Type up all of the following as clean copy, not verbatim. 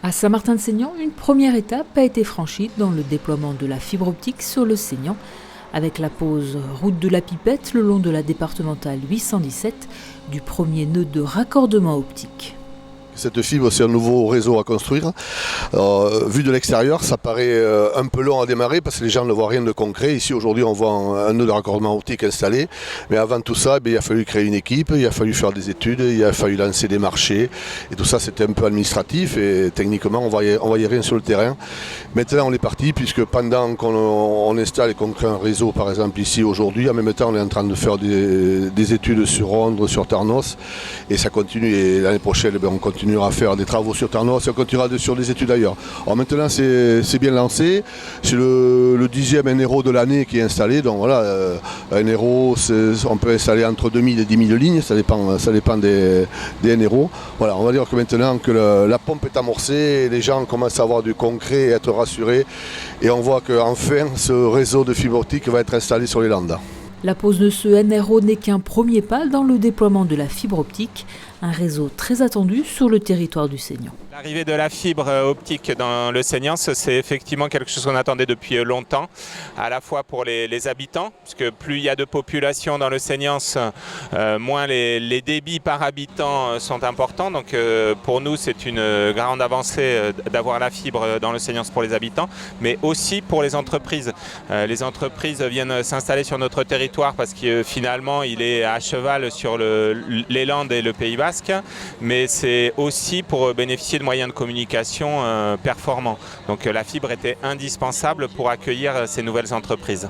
À Saint-Martin-de-Seignan, une première étape a été franchie dans le déploiement de la fibre optique sur le Seignan, avec la pose route de la Pipette le long de la départementale 817 du premier nœud de raccordement optique. Cette fibre, c'est un nouveau réseau à construire. Vu de l'extérieur, ça paraît un peu long à démarrer parce que les gens ne voient rien de concret. Ici, aujourd'hui, on voit un nœud de raccordement optique installé. Mais avant tout ça, il a fallu créer une équipe, il a fallu faire des études, il a fallu lancer des marchés. Et tout ça, c'était un peu administratif et techniquement, on voyait rien sur le terrain. Maintenant, on est parti puisque pendant qu'on installe et qu'on crée un réseau, par exemple ici aujourd'hui, en même temps, on est en train de faire des études sur Rondres, sur Tarnos. Et ça continue. Et l'année prochaine, on continue à faire des travaux sur Tarnos et on continuera sur des études ailleurs. Alors maintenant c'est bien lancé, c'est le 10e NRO de l'année qui est installé, donc voilà, un NRO on peut installer entre 2000 et 10 000 lignes, ça dépend des NRO. Voilà, on va dire que maintenant que la pompe est amorcée, les gens commencent à avoir du concret et être rassurés et on voit qu'enfin ce réseau de fibre optique va être installé sur les Landes. La pose de ce NRO n'est qu'un premier pas dans le déploiement de la fibre optique, un réseau très attendu sur le territoire du Seignan. L'arrivée de la fibre optique dans le Seignan, c'est effectivement quelque chose qu'on attendait depuis longtemps, à la fois pour les habitants, puisque plus il y a de population dans le Seignan, moins les débits par habitant sont importants. Donc pour nous, c'est une grande avancée d'avoir la fibre dans le Seignan pour les habitants, mais aussi pour les entreprises. Les entreprises viennent s'installer sur notre territoire parce que finalement, il est à cheval sur les Landes et le Pays Basque, mais c'est aussi pour bénéficier de moyens de communication performants. Donc la fibre était indispensable pour accueillir ces nouvelles entreprises.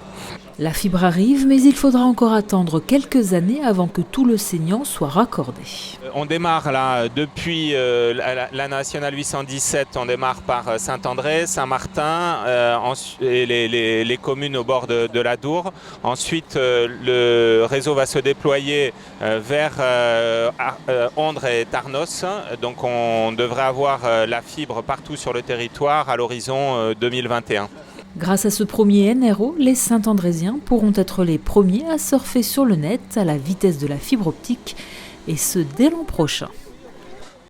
La fibre arrive, mais il faudra encore attendre quelques années avant que tout le Seignan soit raccordé. On démarre là depuis la nationale 817, on démarre par Saint-André, Saint-Martin et les communes au bord de la Dour. Ensuite, le réseau va se déployer vers Ondres et Tarnos. Donc on devrait avoir la fibre partout sur le territoire à l'horizon 2021. Grâce à ce premier NRO, les Saint-Andrésiens pourront être les premiers à surfer sur le net à la vitesse de la fibre optique, et ce dès l'an prochain.